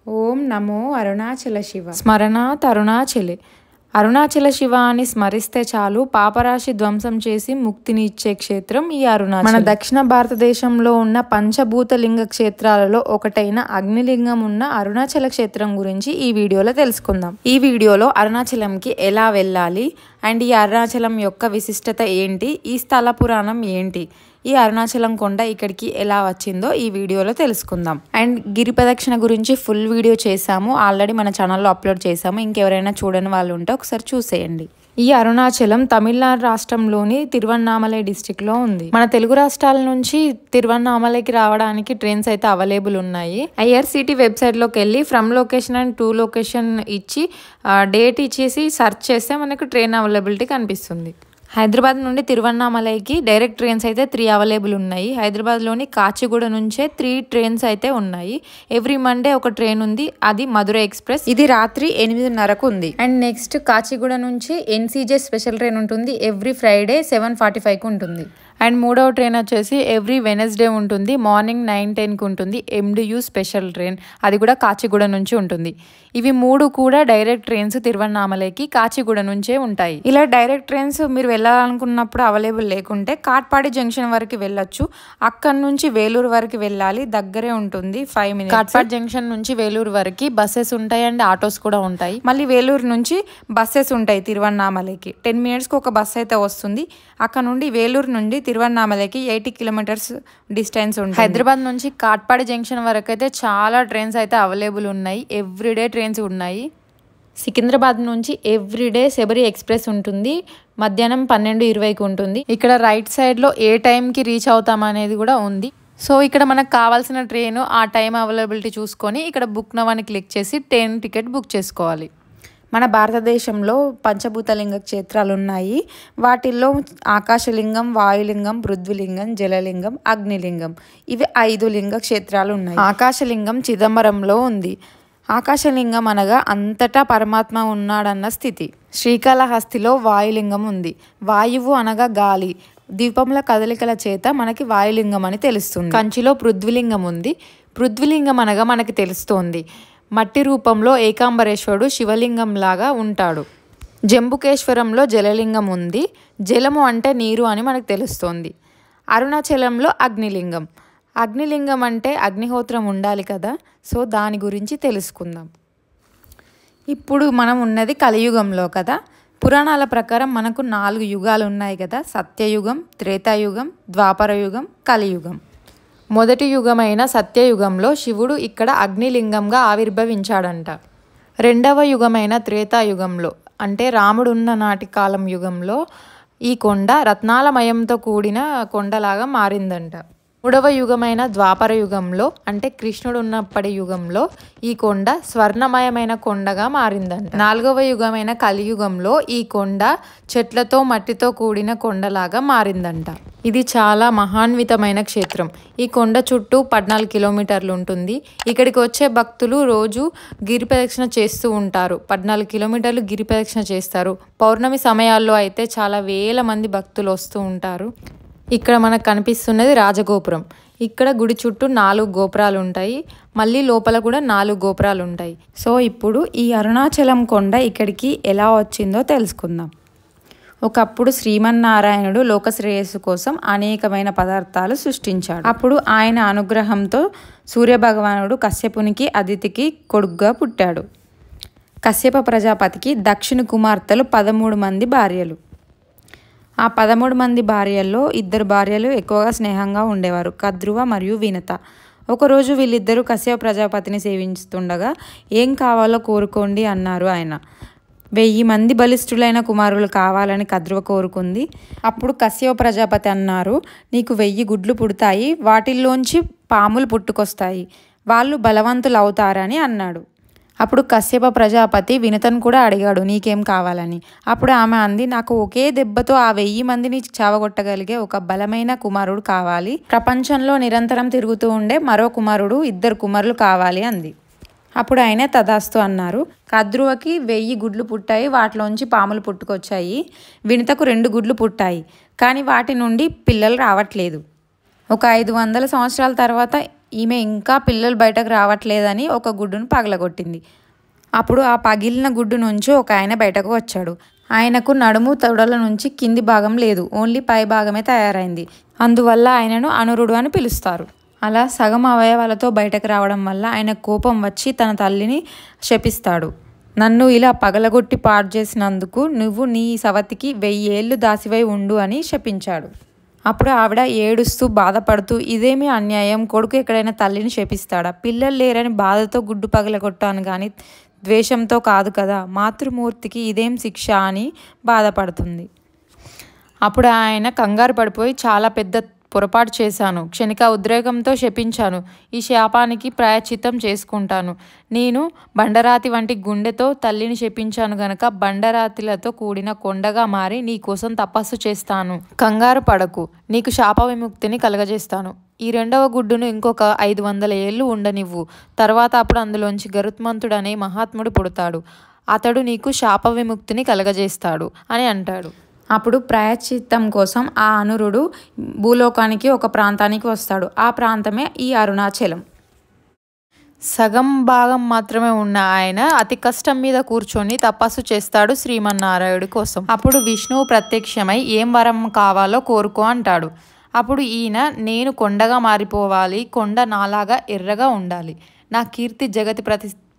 ఓం నమో అరుణాచల శివ. స్మరణాత్ అరుణాచలే. అరుణాచల శివ అని స్మరిస్తే చాలు పాపరాశి ధ్వంసం చేసి ముక్తిని ఇచ్చే క్షేత్రం ఈ అరుణాచలం. మన దక్షిణ భారతదేశంలో ఉన్న పంచభూత లింగ క్షేత్రాలలో ఒకటైన అగ్నిలింగం ఉన్న అరుణాచల క్షేత్రం గురించి ఈ వీడియోలో తెలుసుకుందాం. ఈ వీడియోలో అరుణాచలంకి ఎలా వెళ్ళాలి అండ్ ఈ అరుణాచలం యొక్క విశిష్టత ఏంటి, ఈ స్థల పురాణం ఏంటి, ఈ అరుణాచలం కొండ ఇక్కడికి ఎలా వచ్చిందో ఈ వీడియోలో తెలుసుకుందాం. అండ్ గిరి ప్రదక్షిణ గురించి ఫుల్ వీడియో చేసాము, ఆల్రెడీ మన ఛానల్లో అప్లోడ్ చేసాము. ఇంకెవరైనా చూడని వాళ్ళు ఉంటే ఒకసారి చూసేయండి. ఈ అరుణాచలం తమిళనాడు రాష్ట్రంలోని తిరువన్నామలై డిస్టిక్లో ఉంది. మన తెలుగు రాష్ట్రాల నుంచి తిరువన్నామలైకి రావడానికి ట్రైన్స్ అయితే అవైలబుల్ ఉన్నాయి. ఐఆర్సిటీ వెబ్సైట్లోకి వెళ్ళి from location and to location ఇచ్చి డేట్ ఇచ్చేసి సెర్చ్ చేస్తే మనకు ట్రైన్ అవైలబిలిటీ కనిపిస్తుంది. హైదరాబాద్ నుండి తిరువన్నామలైకి డైరెక్ట్ ట్రైన్స్ అయితే 3 అవైలబుల్ ఉన్నాయి. హైదరాబాద్లోని కాచిగూడ నుంచే 3 ట్రైన్స్ అయితే ఉన్నాయి. ఎవ్రీ మండే ఒక ట్రైన్ ఉంది, అది మధురై ఎక్స్ప్రెస్. ఇది రాత్రి 8:30కు ఉంది. అండ్ నెక్స్ట్ కాచిగూడ నుంచి ఎన్సీజే స్పెషల్ ట్రైన్ ఉంటుంది, ఎవ్రీ ఫ్రైడే 7:45కు ఉంటుంది. అండ్ మూడవ ట్రైన్ వచ్చేసి ఎవ్రీ వెనస్డే ఉంటుంది, మార్నింగ్ 9-10కు ఉంటుంది, ఎండియు స్పెషల్ ట్రైన్, అది కూడా కాచిగూడ నుంచి ఉంటుంది. ఇవి 3 కూడా డైరెక్ట్ ట్రైన్స్ తిరువన్నామలైకి కాచిగూడ నుంచే ఉంటాయి. ఇలా డైరెక్ట్ ట్రైన్స్ మీరు వెళ్ళాలనుకున్నప్పుడు అవైలబుల్ లేకుంటే కాట్పాడి జంక్షన్ వరకు వెళ్ళొచ్చు. అక్కడ నుంచి వేలూరు వరకు వెళ్ళాలి, దగ్గరే ఉంటుంది, 5 minutes. కాట్పాడి జంక్షన్ నుంచి వేలూరు వరకు బస్సెస్ ఉంటాయి అండ్ ఆటోస్ కూడా ఉంటాయి. మళ్ళీ వేలూరు నుంచి బస్సెస్ ఉంటాయి తిరువన్నామలైకి. 10 minutesకి ఒక బస్ అయితే వస్తుంది. అక్కడ నుండి వేలూరు నుండి తిరువన్నామలైకి 80 kilometers డిస్టెన్స్ ఉంటుంది. హైదరాబాద్ నుంచి కాట్పాడి జంక్షన్ వరకు అయితే చాలా ట్రైన్స్ అయితే అవైలబుల్ ఉన్నాయి, ఎవ్రీడే ట్రైన్స్ ఉన్నాయి. సికింద్రాబాద్ నుంచి ఎవ్రీడే శబరి ఎక్స్ప్రెస్ ఉంటుంది, మధ్యాహ్నం 12:20కు ఉంటుంది. ఇక్కడ రైట్ సైడ్లో ఏ టైంకి రీచ్ అవుతాం అనేది కూడా ఉంది. సో ఇక్కడ మనకు కావాల్సిన ట్రైన్ ఆ టైం అవైలబిలిటీ చూసుకొని ఇక్కడ బుక్ నౌ అని క్లిక్ చేసి ట్రైన్ టికెట్ బుక్ చేసుకోవాలి. మన భారతదేశంలో పంచభూతలింగ క్షేత్రాలు ఉన్నాయి. వాటిల్లో ఆకాశలింగం, వాయులింగం, పృథ్వీలింగం, జలలింగం, అగ్నిలింగం, ఇవి 5 లింగ క్షేత్రాలు ఉన్నాయి. ఆకాశలింగం చిదంబరంలో ఉంది. ఆకాశలింగం అనగా అంతటా పరమాత్మ ఉన్నాడన్న స్థితి. శ్రీకాళహస్తిలో వాయులింగం ఉంది. వాయువు అనగా గాలి, దీపముల కదలికల చేత మనకి వాయులింగం అని తెలుస్తుంది. కంచిలో పృథ్వీలింగం ఉంది. పృథ్వీలింగం అనగా మనకి తెలుస్తోంది మట్టి రూపంలో ఏకాంబరేశ్వరుడు శివలింగం లాగా ఉంటాడు. జంబుకేశ్వరంలో జలలింగం ఉంది. జలము అంటే నీరు అని మనకు తెలుస్తోంది. అరుణాచలంలో అగ్నిలింగం. అగ్నిలింగం అంటే అగ్నిహోత్రం ఉండాలి కదా, సో దాని గురించి తెలుసుకుందాం. ఇప్పుడు మనం ఉన్నది కలియుగంలో కదా. పురాణాల ప్రకారం మనకు 4 యుగాలు ఉన్నాయి కదా, సత్యయుగం, త్రేతాయుగం, ద్వాపరయుగం, కలియుగం. మొదటి యుగమైన సత్యయుగంలో శివుడు ఇక్కడ అగ్నిలింగంగా ఆవిర్భవించాడంట. రెండవ యుగమైన త్రేతాయుగంలో అంటే రాముడున్న నాటి కాలం యుగంలో ఈ కొండ రత్నాలమయంతో కూడిన కొండలాగా మారిందంట. మూడవ యుగమైన ద్వాపర యుగంలో అంటే కృష్ణుడు ఉన్నప్పటి యుగంలో ఈ కొండ స్వర్ణమయమైన కొండగా మారిందంట. 4వ యుగమైన కలియుగంలో ఈ కొండ చెట్లతో మట్టితో కూడిన కొండలాగా మారిందంట. ఇది చాలా మహాన్వితమైన క్షేత్రం. ఈ కొండ చుట్టూ 14 kilometers ఉంటుంది. ఇక్కడికి వచ్చే భక్తులు రోజు గిరి ప్రదక్షిణ చేస్తూ ఉంటారు. 14 kilometers గిరి ప్రదక్షిణ చేస్తారు. పౌర్ణమి సమయాల్లో అయితే చాలా వేల మంది భక్తులు వస్తూ ఉంటారు. ఇక్కడ మనకు కనిపిస్తున్నది రాజగోపురం. ఇక్కడ గుడి చుట్టూ 4 గోపురాలు ఉంటాయి, మళ్ళీ లోపల కూడా 4 గోపురాలు ఉంటాయి. సో ఇప్పుడు ఈ అరుణాచలం కొండ ఇక్కడికి ఎలా వచ్చిందో తెలుసుకుందాం. ఒకప్పుడు శ్రీమన్నారాయణుడు లోక శ్రేయస్సు కోసం అనేకమైన పదార్థాలు సృష్టించాడు. అప్పుడు ఆయన అనుగ్రహంతో సూర్యభగవానుడు కశ్యపునికి అదితికి కొడుకుగా పుట్టాడు. కశ్యప ప్రజాపతికి దక్షిణ కుమార్తెలు 13 మంది భార్యలు. ఆ 13 మంది భార్యల్లో 2 భార్యలు ఎక్కువగా స్నేహంగా ఉండేవారు, కద్రువ మరియు వినత. ఒకరోజు వీళ్ళిద్దరూ కశ్యప ప్రజాపతిని సేవిస్తుండగా ఏం కావాలో కోరుకోండి అన్నారు ఆయన. 1000 మంది బలిష్ఠులైన కుమారులు కావాలని కద్రువ కోరుకుంది. అప్పుడు కశ్యప ప్రజాపతి అన్నారు, నీకు 1000 గుడ్లు పుడతాయి, వాటిల్లోంచి పాములు పుట్టుకొస్తాయి, వాళ్ళు బలవంతులు అవుతారని అన్నాడు. అప్పుడు కశ్యప ప్రజాపతి వినతను కూడా అడిగాడు, నీకేం కావాలని. అప్పుడు ఆమె అంది, నాకు ఒకే దెబ్బతో ఆ 1000 మందిని చావగొట్టగలిగే ఒక బలమైన కుమారుడు కావాలి, ప్రపంచంలో నిరంతరం తిరుగుతూ ఉండే మరో కుమారుడు, 2 కుమారులు కావాలి అంది. అప్పుడు ఆయనే తదాస్తు అన్నారు. కద్రువకి 1000 గుడ్లు పుట్టాయి, వాటిలోంచి పాములు పుట్టుకొచ్చాయి. వినతకు 2 గుడ్లు పుట్టాయి, కానీ వాటి నుండి పిల్లలు రావట్లేదు. ఒక 500 సంవత్సరాల తర్వాత ఈమె ఇంకా పిల్లలు బయటకు రావట్లేదని ఒక గుడ్డును పగలగొట్టింది. అప్పుడు ఆ పగిలిన గుడ్డు నుంచి ఒక ఆయన బయటకు వచ్చాడు. ఆయనకు నడుము తొడల నుంచి కింది భాగం లేదు, ఓన్లీ పై భాగమే తయారైంది. అందువల్ల ఆయనను అనురుడు అని పిలుస్తారు. అలా సగం అవయవాలతో బయటకు రావడం వల్ల ఆయన కోపం వచ్చి తన తల్లిని శపిస్తాడు. నన్ను ఇలా పగలగొట్టి పాడు చేసినందుకు నువ్వు నీ సవతికి 1000 ఏళ్ళు దాసివై ఉండు అని శపించాడు. అప్పుడు ఆవిడ ఏడుస్తూ బాధపడుతూ, ఇదేమీ అన్యాయం, కొడుకు ఎక్కడైనా తల్లిని శపిస్తాడా? పిల్లలు లేరని బాధతో గుడ్డు పగలగొట్టాను కానీ ద్వేషంతో కాదు కదా, మాతృమూర్తికి ఇదేం శిక్ష అని బాధపడుతుంది. అప్పుడు ఆయన కంగారు పడిపోయి, చాలా పెద్ద పొరపాటు చేశాను, క్షణిక ఉద్రేకంతో శపించాను, ఈ శాపానికి ప్రాయశ్చిత్తం చేసుకుంటాను. నేను బండరాతి వంటి గుండెతో తల్లిని శపించాను గనక బండరాతిలతో కూడిన కొండగా మారి నీ కోసం తపస్సు చేస్తాను. కంగారు పడకు, నీకు శాప విముక్తిని కలగజేస్తాను. ఈ 2వ గుడ్డును ఇంకొక 500 ఏళ్ళు ఉండనివ్వు. తర్వాత అప్పుడు అందులోంచి గరుత్మంతుడు అనే మహాత్ముడు పుడతాడు. అతడు నీకు శాప విముక్తిని కలగజేస్తాడు అని అంటాడు. అప్పుడు ప్రాయశ్చిత్తం కోసం ఆ అనురుడు భూలోకానికి ఒక ప్రాంతానికి వస్తాడు. ఆ ప్రాంతమే ఈ అరుణాచలం. సగం భాగం మాత్రమే ఉన్న ఆయన అతి కష్టం మీద కూర్చొని తపస్సు చేస్తాడు శ్రీమన్నారాయణుడి కోసం. అప్పుడు విష్ణువు ప్రత్యక్షమై ఏం వరం కావాలో కోరుకో అంటాడు. అప్పుడు ఈయన, నేను కొండగా మారిపోవాలి, కొండ నాలాగా ఎర్రగా ఉండాలి, నా కీర్తి జగతి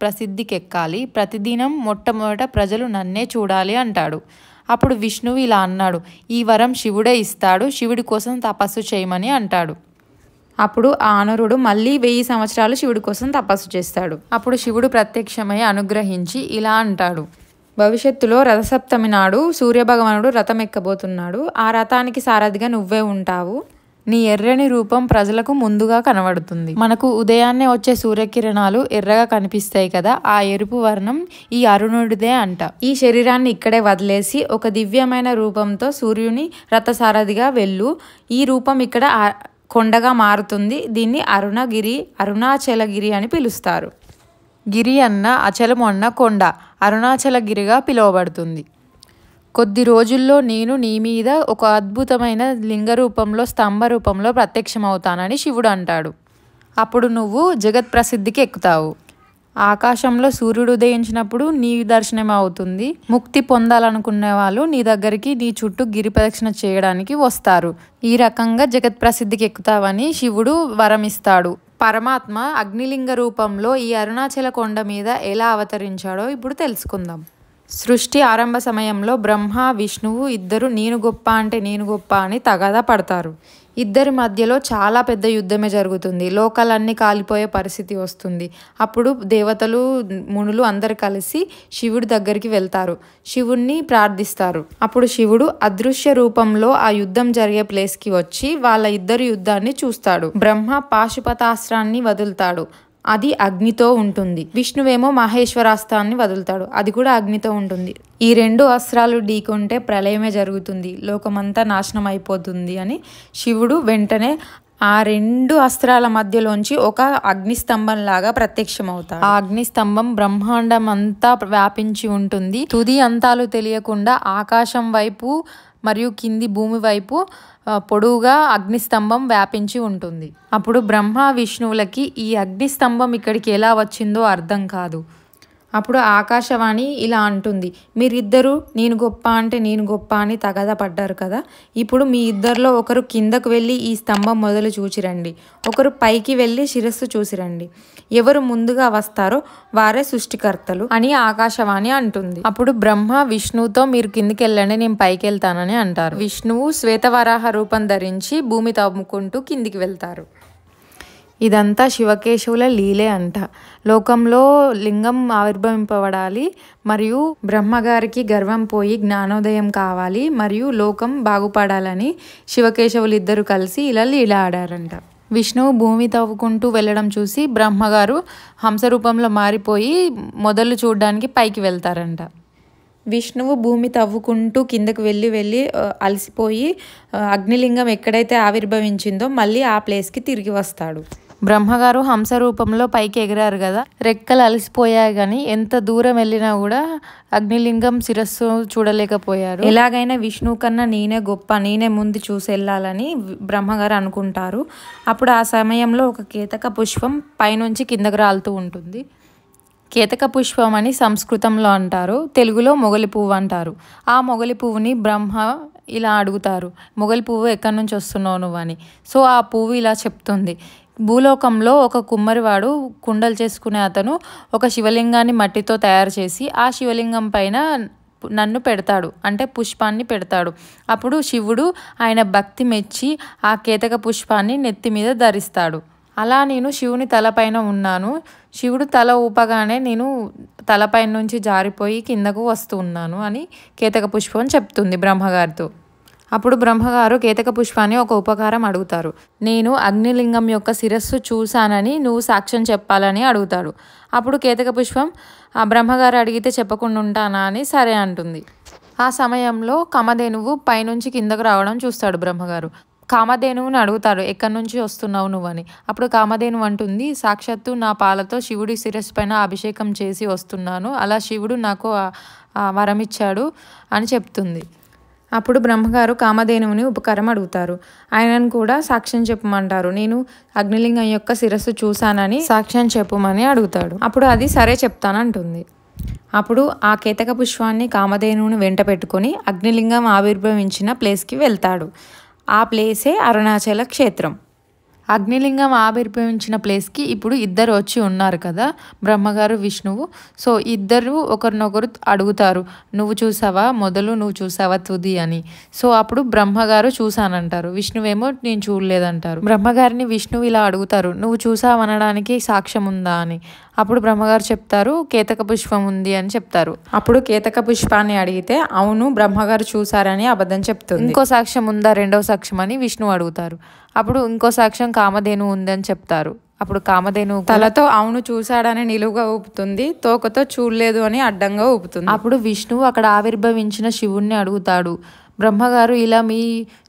ప్రసిద్ధికెక్కాలి, ప్రతిదినం మొట్టమొదట ప్రజలు నన్నే చూడాలి అంటాడు. అప్పుడు విష్ణువు ఇలా అన్నాడు, ఈ వరం శివుడే ఇస్తాడు, శివుడి కోసం తపస్సు చేయమని అంటాడు. అప్పుడు ఆ అనురుడు మళ్ళీ 1000 సంవత్సరాలు శివుడి కోసం తపస్సు చేస్తాడు. అప్పుడు శివుడు ప్రత్యక్షమై అనుగ్రహించి ఇలా అంటాడు, భవిష్యత్తులో రథసప్తమి నాడు సూర్యభగవానుడు రథం ఎక్కబోతున్నాడు. ఆ రథానికి సారథిగా నువ్వే ఉంటావు. నీ ఎర్రని రూపం ప్రజలకు ముందుగా కనబడుతుంది. మనకు ఉదయాన్నే వచ్చే సూర్యకిరణాలు ఎర్రగా కనిపిస్తాయి కదా, ఆ ఎరుపు వర్ణం ఈ అరుణుడిదే అంట. ఈ శరీరాన్ని ఇక్కడే వదిలేసి ఒక దివ్యమైన రూపంతో సూర్యుని రథసారథిగా వెళ్ళు. ఈ రూపం ఇక్కడ కొండగా మారుతుంది. దీన్ని అరుణగిరి, అరుణాచలగిరి అని పిలుస్తారు. గిరి అన్న, అచలము అన్న కొండ అరుణాచలగిరిగా పిలువబడుతుంది. కొద్ది రోజుల్లో నేను నీ మీద ఒక అద్భుతమైన లింగ రూపంలో, స్తంభ రూపంలో ప్రత్యక్షమవుతానని శివుడు అంటాడు. అప్పుడు నువ్వు జగత్ ప్రసిద్ధికి ఎక్కుతావు. ఆకాశంలో సూర్యుడు ఉదయించినప్పుడు నీ దర్శనం అవుతుంది. ముక్తి పొందాలనుకునే వాళ్ళు నీ దగ్గరికి నీ చుట్టూ గిరి ప్రదక్షిణ చేయడానికి వస్తారు. ఈ రకంగా జగత్ ప్రసిద్ధికి ఎక్కుతావని శివుడు వరమిస్తాడు. పరమాత్మ అగ్నిలింగ రూపంలో ఈ అరుణాచల కొండ మీద ఎలా అవతరించాడో ఇప్పుడు తెలుసుకుందాం. సృష్టి ఆరంభ సమయంలో బ్రహ్మ, విష్ణువు ఇద్దరు నేను గొప్ప అంటే నేను గొప్ప అని తగాదా పడతారు. ఇద్దరి మధ్యలో చాలా పెద్ద యుద్ధమే జరుగుతుంది. లోకాలన్నీ కాలిపోయే పరిస్థితి వస్తుంది. అప్పుడు దేవతలు, మునులు అందరు కలిసి శివుడి దగ్గరికి వెళ్తారు, శివుణ్ణి ప్రార్థిస్తారు. అప్పుడు శివుడు అదృశ్య రూపంలో ఆ యుద్ధం జరిగే ప్లేస్కి వచ్చి వాళ్ళ ఇద్దరు యుద్ధాన్ని చూస్తాడు. బ్రహ్మ పాశుపతాస్త్రాన్ని వదులుతాడు, అది అగ్నితో ఉంటుంది. విష్ణువేమో మహేశ్వరాస్త్రాన్ని వదులుతాడు, అది కూడా అగ్నితో ఉంటుంది. ఈ 2 అస్త్రాలు ఢీకొంటే ప్రళయమే జరుగుతుంది, లోకమంతా నాశనం అయిపోతుంది అని శివుడు వెంటనే ఆ 2 అస్త్రాల మధ్యలోంచి ఒక అగ్నిస్తంభం లాగా ప్రత్యక్షమవుతాడు. ఆ అగ్నిస్తంభం బ్రహ్మాండం అంతా వ్యాపించి ఉంటుంది. తుది అంతాలు తెలియకుండా ఆకాశం వైపు మరియు కింది భూమి వైపు పొడవుగా అగ్నిస్తంభం వ్యాపించి ఉంటుంది. అప్పుడు బ్రహ్మ, విష్ణువులకి ఈ అగ్నిస్తంభం ఇక్కడికి ఎలా వచ్చిందో అర్థం కాదు. అప్పుడు ఆకాశవాణి ఇలా అంటుంది, మీరిద్దరూ నేను గొప్ప అంటే నేను గొప్ప అని తగాదా పడ్డారు కదా, ఇప్పుడు మీ ఇద్దరిలో ఒకరు కిందకు వెళ్ళి ఈ స్తంభం మొదలు చూచిరండి, ఒకరు పైకి వెళ్ళి శిరస్సు చూసిరండి, ఎవరు ముందుగా వస్తారో వారే సృష్టికర్తలు అని ఆకాశవాణి అంటుంది. అప్పుడు బ్రహ్మ విష్ణువుతో మీరు కిందికి వెళ్ళండి, నేను పైకి వెళ్తానని అంటారు. విష్ణువు శ్వేతవరాహ రూపం ధరించి భూమి తవ్వుకుంటూ కిందికి వెళ్తారు. ఇదంతా శివకేశవుల లీలే అంట. లోకంలో లింగం ఆవిర్భవింపబడాలి, మరియు బ్రహ్మగారికి గర్వం పోయి జ్ఞానోదయం కావాలి, మరియు లోకం బాగుపడాలని శివకేశవులు ఇద్దరు కలిసి ఇలా లీల ఆడారంట. విష్ణువు భూమి తవ్వుకుంటూ వెళ్ళడం చూసి బ్రహ్మగారు హంసరూపంలో మారిపోయి మొదలు చూడడానికి పైకి వెళ్తారంట. విష్ణువు భూమి తవ్వుకుంటూ కిందకు వెళ్ళి అలసిపోయి అగ్నిలింగం ఎక్కడైతే ఆవిర్భవించిందో మళ్ళీ ఆ ప్లేస్కి తిరిగి వస్తాడు. బ్రహ్మగారు హంస రూపంలో పైకి ఎగిరారు కదా, రెక్కలు అలసిపోయాయి కానీ ఎంత దూరం వెళ్ళినా కూడా అగ్నిలింగం శిరస్సు చూడలేకపోయారు. ఎలాగైనా విష్ణువు కన్నా నేనే గొప్ప, నేనే ముందు చూసి వెళ్ళాలని బ్రహ్మగారు అనుకుంటారు. అప్పుడు ఆ సమయంలో ఒక కేతక పుష్పం పైనుంచి కిందకు రాలుతూ ఉంటుంది. కేతక పుష్పం అని సంస్కృతంలో అంటారు, తెలుగులో మొగలి పువ్వు అంటారు. ఆ మొగలి పువ్వుని బ్రహ్మ ఇలా అడుగుతారు, మొగలి పువ్వు ఎక్కడి నుంచి వస్తున్నావు నువ్వు అని. సో ఆ పువ్వు ఇలా చెప్తుంది, భూలోకంలో ఒక కుమ్మరివాడు కుండలు చేసుకునే అతను ఒక శివలింగాన్ని మట్టితో తయారు చేసి ఆ శివలింగం పైన నన్ను పెడతాడు, అంటే పుష్పాన్ని పెడతాడు. అప్పుడు శివుడు ఆయన భక్తి మెచ్చి ఆ కేతక పుష్పాన్ని నెత్తి మీద ధరిస్తాడు. అలా నేను శివుని తలపైన ఉన్నాను. శివుడు తల ఊపగానే నేను తలపైన నుంచి జారిపోయి కిందకు వస్తూ ఉన్నాను అని కేతక పుష్పం చెప్తుంది బ్రహ్మగారితో. అప్పుడు బ్రహ్మగారు కేతక పుష్పాన్ని ఒక ఉపకారం అడుగుతారు. నేను అగ్నిలింగం యొక్క శిరస్సు చూశానని నువ్వు సాక్ష్యం చెప్పాలని అడుగుతాడు. అప్పుడు కేతక పుష్పం ఆ బ్రహ్మగారు అడిగితే చెప్పకుండా ఉంటానా అని సరే అంటుంది. ఆ సమయంలో కామధేనువు పైనుంచి కిందకు రావడం చూస్తాడు బ్రహ్మగారు. కామధేనువుని అడుగుతాడు, ఎక్కడి నుంచి వస్తున్నావు నువ్వని. అప్పుడు కామధేనువు అంటుంది, సాక్షాత్తు నా పాలతో శివుడి శిరస్సు పైన అభిషేకం చేసి వస్తున్నాను, అలా శివుడు నాకు వరం ఇచ్చాడు అని చెప్తుంది. అప్పుడు బ్రహ్మగారు కామధేనువుని ఉపకారం అడుగుతారు. ఆయనను కూడా సాక్ష్యం చెప్పమంటారు. నేను అగ్నిలింగం యొక్క శిరస్సు చూశానని సాక్ష్యం చెప్పమని అడుగుతాడు. అప్పుడు అది సరే చెప్తానంటుంది. అప్పుడు ఆ కేతక పుష్పాన్ని కామధేనువుని వెంట పెట్టుకొని అగ్నిలింగం ఆవిర్భవించిన ప్లేస్కి వెళ్తాడు. ఆ ప్లేసే అరుణాచల క్షేత్రం. అగ్నిలింగం ఆవిర్భవించిన ప్లేస్కి ఇప్పుడు ఇద్దరు వచ్చి ఉన్నారు కదా, బ్రహ్మగారు విష్ణువు. సో ఇద్దరు ఒకరినొకరు అడుగుతారు, నువ్వు చూసావా మొదలు, నువ్వు చూసావా తుది అని. సో అప్పుడు బ్రహ్మగారు చూశానంటారు, విష్ణువేమో నేను చూడలేదంటారు. బ్రహ్మగారిని విష్ణువు ఇలా అడుగుతారు, నువ్వు చూసావనడానికి సాక్ష్యం ఉందా అని. అప్పుడు బ్రహ్మగారు చెప్తారు, కేతక పుష్పం ఉంది అని చెప్తారు. అప్పుడు కేతక పుష్పాన్ని అడిగితే అవును బ్రహ్మగారు చూసారని అబద్ధం చెప్తుంది. ఇంకో సాక్ష్యం ఉందా, రెండవ సాక్ష్యం అని విష్ణువు అడుగుతారు. అప్పుడు ఇంకో సాక్ష్యం కామధేను ఉందని చెప్తారు. అప్పుడు కామధేను తలతో అవును చూశాడని నిలువుగా ఊపుతుంది, తోకతో చూడలేదు అని అడ్డంగా ఊపుతుంది. అప్పుడు విష్ణువు అక్కడ ఆవిర్భవించిన శివుణ్ణి అడుగుతాడు, బ్రహ్మగారు ఇలా మీ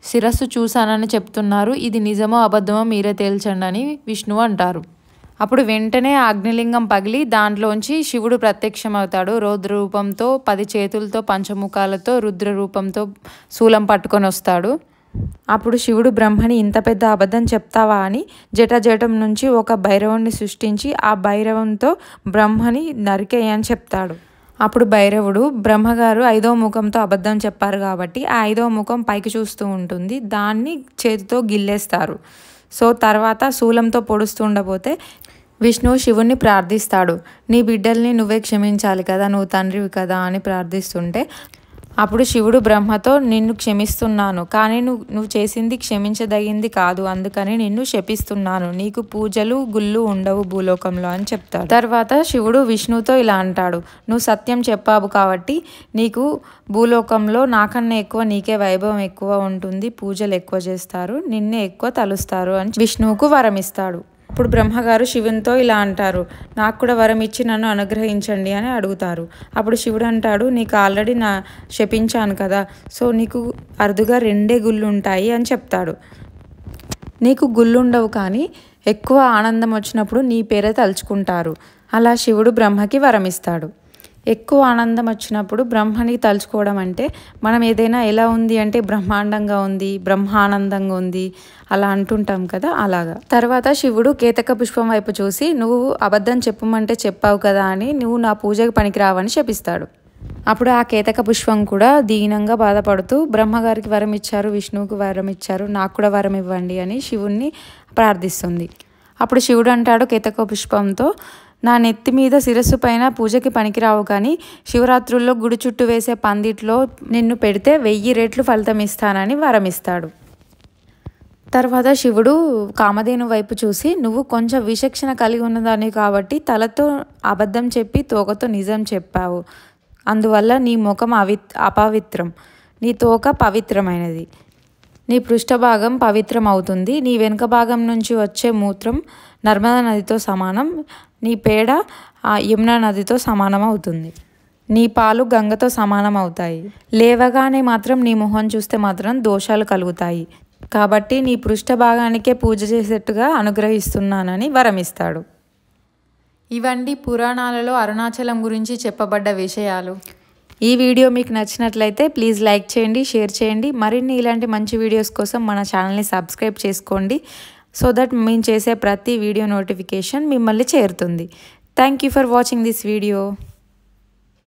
శిరస్సు చూశానని చెప్తున్నారు, ఇది నిజమో అబద్ధమో మీరే తేల్చండి అని విష్ణువు అంటారు. అప్పుడు వెంటనే అగ్నిలింగం పగిలి దాంట్లోంచి శివుడు ప్రత్యక్షమవుతాడు. రౌద్ర రూపంతో, 10 చేతులతో, పంచముఖాలతో, రుద్ర రూపంతో శూలం పట్టుకొని వస్తాడు. అప్పుడు శివుడు బ్రహ్మని ఇంత పెద్ద అబద్ధం చెప్తావా అని జటజటం నుంచి ఒక భైరవుణ్ణి సృష్టించి ఆ భైరవంతో బ్రహ్మని నరికేయని చెప్తాడు. అప్పుడు భైరవుడు బ్రహ్మగారు 5వ ముఖంతో అబద్ధం చెప్పారు కాబట్టి ఆ 5వ ముఖం పైకి చూస్తూ ఉంటుంది, దాన్ని చేతితో గిల్లేస్తారు. సో తర్వాత శూలంతో పొడుస్తూ ఉండబోతే విష్ణువు శివుణ్ణి ప్రార్థిస్తాడు, నీ బిడ్డల్ని నువ్వే క్షమించాలి కదా, నువ్వు తండ్రివి కదా అని ప్రార్థిస్తుంటే అప్పుడు శివుడు బ్రహ్మతో నిన్ను క్షమిస్తున్నాను, కానీ నువ్వు చేసింది క్షమించదగింది కాదు, అందుకని నిన్ను శపిస్తున్నాను, నీకు పూజలు గుళ్ళు ఉండవు భూలోకంలో అని చెప్తాడు. తర్వాత శివుడు విష్ణువుతో ఇలా అంటాడు, నువ్వు సత్యం చెప్పావు కాబట్టి నీకు భూలోకంలో నాకన్నా ఎక్కువ నీకే వైభవం ఎక్కువ ఉంటుంది, పూజలు ఎక్కువ చేస్తారు, నిన్నే ఎక్కువ తలుస్తారు అని విష్ణువుకు వరం ఇస్తాడు. అప్పుడు బ్రహ్మగారు శివునితో ఇలా అంటారు, నాకు కూడా వరం ఇచ్చి నన్ను అనుగ్రహించండి అని అడుగుతారు. అప్పుడు శివుడు అంటాడు, నీకు ఆల్రెడీ శపించాను కదా, సో నీకు అరుదుగా 2 గుళ్ళు ఉంటాయి అని చెప్తాడు. నీకు గుళ్ళుండవు కానీ ఎక్కువ ఆనందం వచ్చినప్పుడు నీ పేరే తలుచుకుంటారు. అలా శివుడు బ్రహ్మకి వరం ఇస్తాడు. ఎక్కువ ఆనందం వచ్చినప్పుడు బ్రహ్మని తలుచుకోవడం అంటే మనం ఏదైనా ఎలా ఉంది అంటే బ్రహ్మాండంగా ఉంది, బ్రహ్మానందంగా ఉంది అలా అంటుంటాం కదా, అలాగా. తర్వాత శివుడు కేతక పుష్పం వైపు చూసి, నువ్వు అబద్ధం చెప్పమంటే చెప్పావు కదా అని నువ్వు నా పూజకి పనికిరావని శపిస్తాడు. అప్పుడు ఆ కేతక పుష్పం కూడా దీనంగా బాధపడుతూ బ్రహ్మగారికి వరం ఇచ్చారు, విష్ణువుకి వరం ఇచ్చారు, నాకు కూడా వరం ఇవ్వండి అని శివుణ్ణి ప్రార్థిస్తుంది. అప్పుడు శివుడు అంటాడు కేతక పుష్పంతో, నా నెత్తి మీద శిరస్సు పైన పూజకి పనికిరావు కానీ శివరాత్రుల్లో గుడి చుట్టూ వేసే పందిట్లో నిన్ను పెడితే 1000 రెట్లు ఫలితం ఇస్తానని వరం ఇస్తాడు. తర్వాత శివుడు కామధేను వైపు చూసి, నువ్వు కొంచెం విచక్షణ కలిగి ఉన్నదాన్ని కాబట్టి తలతో అబద్ధం చెప్పి తోకతో నిజం చెప్పావు, అందువల్ల నీ ముఖం అపవిత్రం, నీ తోక పవిత్రమైనది, నీ పృష్ఠభాగం పవిత్రం అవుతుంది, నీ వెనుక భాగం నుంచి వచ్చే మూత్రం నర్మదా నదితో సమానం, నీ పేడ యమునా నదితో సమానం అవుతుంది, నీ పాలు గంగతో సమానం అవుతాయి, లేవగానే మాత్రం నీ మొహం చూస్తే మాత్రం దోషాలు కలుగుతాయి, కాబట్టి నీ పృష్ఠ భాగానికే పూజ చేసేట్టుగా అనుగ్రహిస్తున్నానని వరమిస్తాడు. ఇవండి పురాణాలలో అరుణాచలం గురించి చెప్పబడ్డ విషయాలు. ఈ వీడియో మీకు నచ్చినట్లయితే ప్లీజ్ లైక్ చేయండి, షేర్ చేయండి. మరిన్ని ఇలాంటి మంచి వీడియోస్ కోసం మన ఛానల్ని సబ్స్క్రైబ్ చేసుకోండి. సో దట్ మేము చేసే ప్రతి వీడియో నోటిఫికేషన్ మిమ్మల్ని చేరుతుంది. Thank you for watching this video.